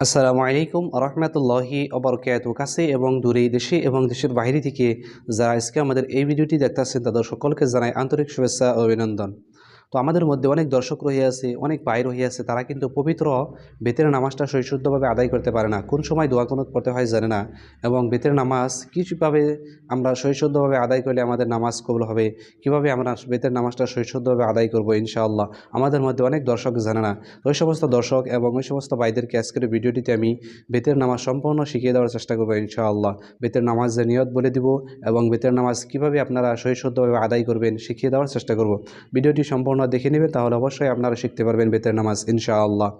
আসসালামু আলাইকুম রহমতুল্লাহি অবরকাত কাছে এবং দূরে দেশে এবং দেশের বাইরে থেকে যারা আজকে আমাদের এই ভিডিওটি দেখতেছেন তাদের সকলকে জানাই আন্তরিক শুভেচ্ছা ও অভিনন্দন। তো আমাদের মধ্যে অনেক দর্শক রহিয়াছে, অনেক ভাই রহিয়াছে, তারা কিন্তু পবিত্র বেতের নামাজটা সহিশুদ্ধভাবে আদায় করতে পারে না, কোন সময় দোয়া কুনুত পড়তে হয় জানে না, এবং বেতের নামাজ কীভাবে আমরা সহিশুদ্ধভাবে আদায় করলে আমাদের নামাজ কবুল হবে, কিভাবে আমরা বেতের নামাজটা সহিশুদ্ধভাবে আদায় করবো ইনশাআল্লাহ আমাদের মধ্যে অনেক দর্শক জানে না। তো ওই সমস্ত দর্শক এবং ওই সমস্ত ভাইদেরকে আজকের ভিডিওটিতে আমি বেতের নামাজ সম্পূর্ণ শিখিয়ে দেওয়ার চেষ্টা করবো ইনশাআল্লাহ। বেতের নামাজের নিয়ত বলে দিব এবং বেতের নামাজ কিভাবে আপনারা সহিশুদ্ধভাবে আদায় করবেন শিখিয়ে দেওয়ার চেষ্টা করব। ভিডিওটি সম্পূর্ণ দেখে নেবেন, তাহলে অবশ্যই আপনারা শিখতে পারবেন বেতের নামাজ ইনশাআল্লাহ।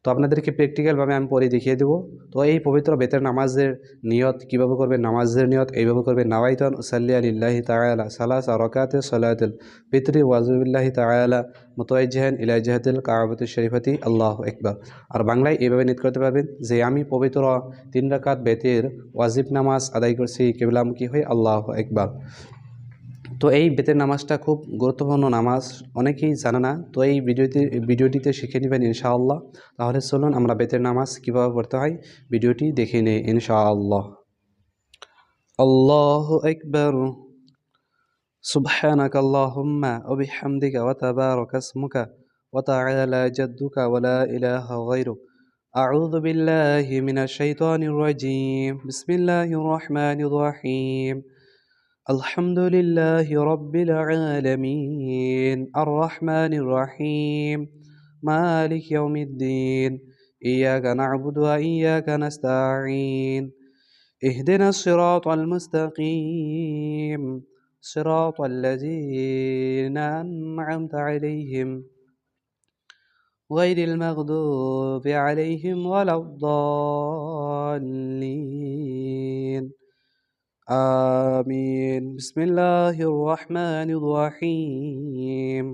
তো আপনাদেরকে প্র্যাকটিক্যালভাবে আমি পরে দেখিয়ে দেবো। তো এই পবিত্র বেতের নামাজের নিয়ত কিভাবে করবেন, নামাজের নিয়ত এইভাবে করবেন: নাওয়াইতুন উসাল্লি লিল্লাহি তাআলা সালাসা রাকাতিস সালাতুল ফিতরি ওয়াজুবিল্লাহি তাআলা মুতাওয়াজ্জিহান ইলা জিহাতিল কাবাতিশ শরীফাতি আল্লাহু আকবার। আর বাংলায় এইভাবে নিয়ত করতে পারবেন যে আমি পবিত্র 3 রাকাত বেতের ওয়াজিব নামাজ আদায় করছি কিবলামুখী হয়ে আল্লাহু আকবার। তো এই বেতের নামাজটা খুব গুরুত্বপূর্ণ নামাজ, অনেকেই জানে না। তো এই ভিডিওটিতে শিখে নেবেন ইনশাআল্লাহ। তাহলে চলুন আমরা বেতের নামাজ কীভাবে পড়তে হয় ভিডিওটি দেখে নিই ইনশাআল্লাহ। আল্লাহু আকবার। সুবহানাকা আল্লাহুম্মা ওয়া বিহামদিকা ওয়া তাবারাকা ইসমুকা ওয়া তাআলা জাদ্দুকা ওয়া লা ইলাহা গায়রুক। আউযু বিল্লাহি মিনাশ শাইতানির রাজীম। বিসমিল্লাহির রহমানির রহিম। الحمد لله رب العالمين الرحمن الرحيم مالك يوم الدين إياك نعبد وإياك نستعين اهدنا الصراط المستقيم صراط الذين أنعمت عليهم غير المغضوب عليهم ولا الضالين آمين. بسم الله الرحمن الرحيم.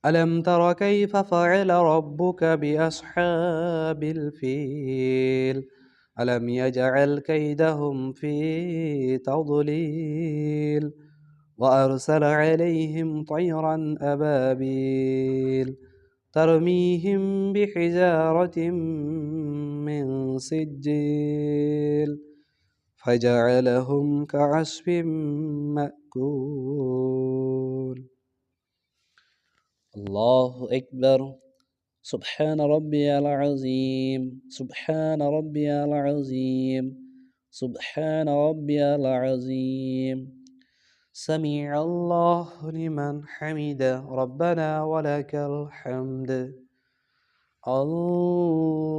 ألم تر كيف فعل ربك بأصحاب الفيل ألم يجعل كيدهم في تضليل وأرسل عليهم طيرا أبابيل ترميهم بحجارة من سجيل فجعلهم كعصف مأكول. الله أكبر. سبحان ربي العظيم سبحان ربي العظيم سبحان ربي العظيم. سمع الله لمن حمده ربنا ولك الحمد. الله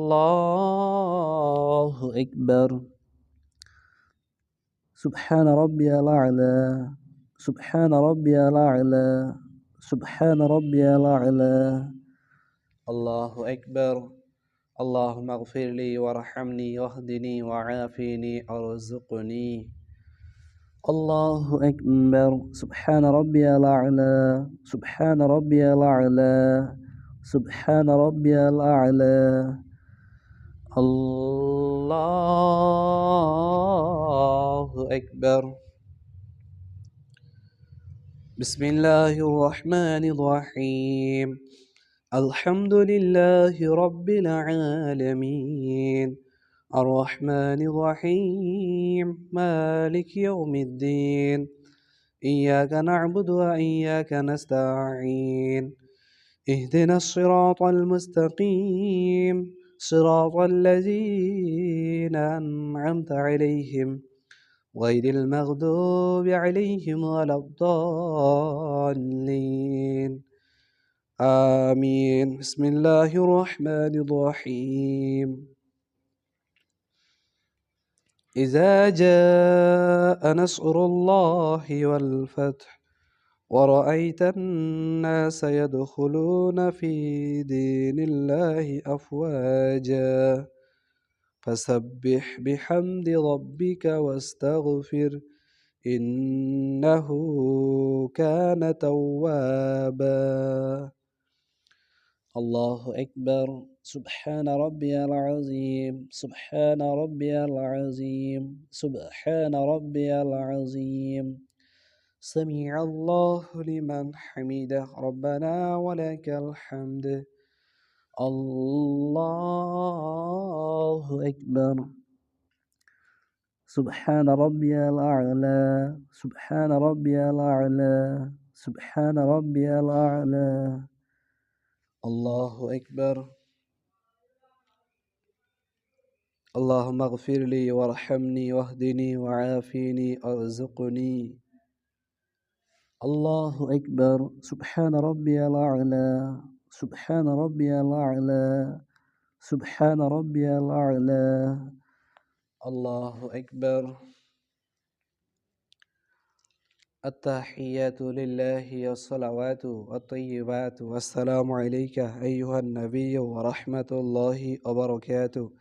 أكبر. سبحان ربي الأعلى سبحان ربي الأعلى سبحان ربي الأعلى. الله أكبر. اللهم اغفر لي وارحمني واهدني وعافني وارزقني. الله أكبر. سبحان ربي الأعلى سبحان ربي الأعلى سبحان ربي الأعلى. الله أكبر. بسم الله الرحمن الرحيم. الحمد لله رب العالمين الرحمن الرحيم مالك يوم الدين إياك نعبد وإياك نستعين اهدنا الصراط المستقيم صراط الذين أنعمت عليهم غير المغضوب عليهم ولا الضالين آمين. بسم الله الرحمن الرحيم. إذا جاء نصر الله والفتح ورأيت الناس يدخلون في دين الله أفواجا فسبح بحمد ربك واستغفر إنه كان توابا. الله أكبر. سبحان ربي العظيم سبحان ربي العظيم سبحان ربي العظيم. سمع الله لمن حمده ربنا ولك الحمد. الله أكبر. سبحان ربي الأعلى. سبحان ربي الأعلى. سبحان ربي الأعلى. الله أكبر. اللهم اغفر لي وارحمني واهدني وعافني ارزقني. الله أكبر. سبحان ربي الأعلى. سبحان ربي الأعلى. سبحان ربي الأعلى. الله أكبر. التحيات لله والصلوات والطيبات والسلام عليك أيها النبي ورحمة الله وبركاته.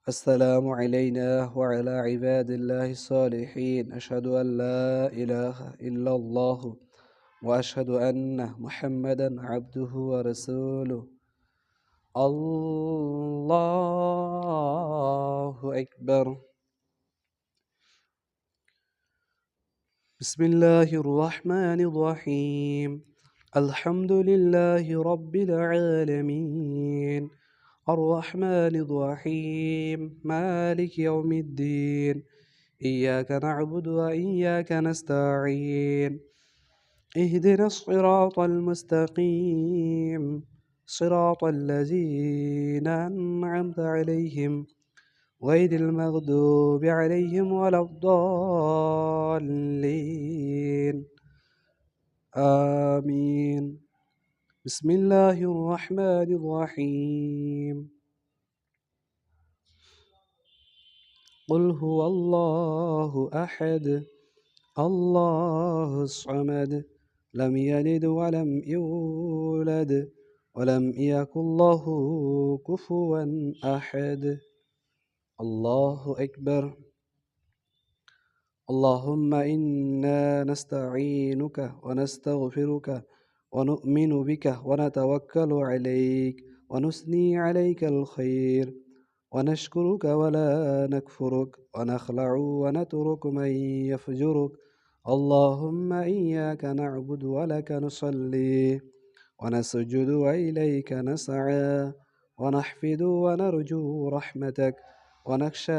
السلام علينا وعلى عباد الله الصالحين. أشهد أن لا إله إلا الله وأشهد أن محمدا عبده ورسوله. الله أكبر. بسم الله الرحمن الرحيم. الحمد لله رب العالمين الرحمن الرحيم مالك يوم الدين. إياك نعبد وإياك نستعين. اهدنا الصراط المستقيم صراط الذين أنعمت عليهم غير المغضوب عليهم ولا الضالين. آمين. بسم الله الرحمن الرحيم. قل هو الله أحد الله الصمد لم يلد ولم يولد ولم يكن له كفوا أحد. الله أكبر. اللهم إنا نستعينك ونستغفرك ونؤمن بك ونتوكل عليك ونثني عليك الخير ونشكرك ولا نكفرك ونخلع ونترك من يفجرك. اللهم إياك نعبد ولك نصلي ونسجد وإليك نسعى ونحفد ونرجو رحمتك ونخشى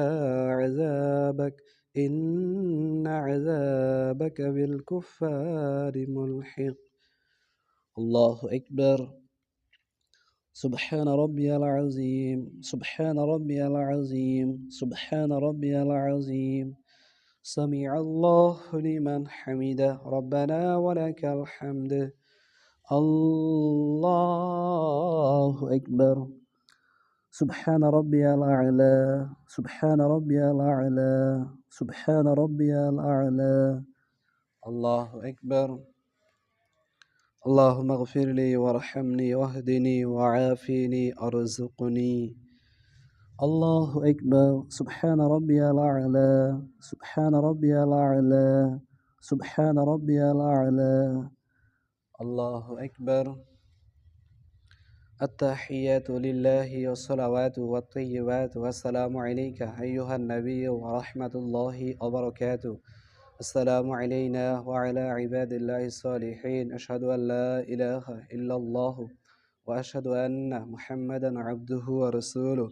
عذابك إن عذابك بالكفار ملحق. الله أكبر. سبحان ربي العظيم. سبحان ربي العظيم. سبحان ربي العظيم. سمع الله لمن حمده ربنا ولك الحمد. الله أكبر. سبحان ربي الأعلى. سبحان ربي الأعلى. سبحان ربي الأعلى. الله أكبر. اللهم اغفر لي وارحمني واهدني وعافني ارزقني. الله أكبر. سبحان ربي الأعلى. سبحان ربي الأعلى. سبحان ربي الأعلى. الله أكبر. التحيات لله والصلوات والطيبات والسلام عليك أيها النبي ورحمة الله وبركاته. السلام علينا وعلى عباد الله الصالحين. أشهد أن لا إله إلا الله وأشهد أن محمدا عبده ورسوله.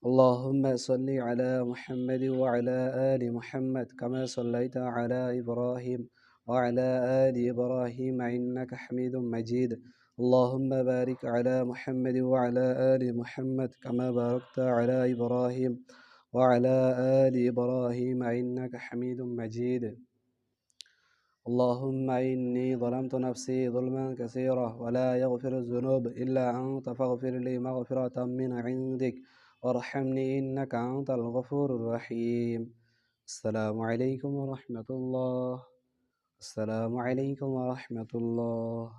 اللهم صل على محمد وعلى آل محمد كما صليت على إبراهيم وعلى آل إبراهيم إنك حميد مجيد. اللهم بارك على محمد وعلى آل محمد كما باركت على إبراهيم وعلى آل إبراهيم إنك حميد مجيد. اللهم إني ظلمت نفسي ظلما كثيرا ولا يغفر الذنوب إلا أنت فاغفر لي مغفرة من عندك وارحمني إنك أنت الغفور الرحيم. السلام عليكم ورحمة الله. السلام عليكم ورحمة الله.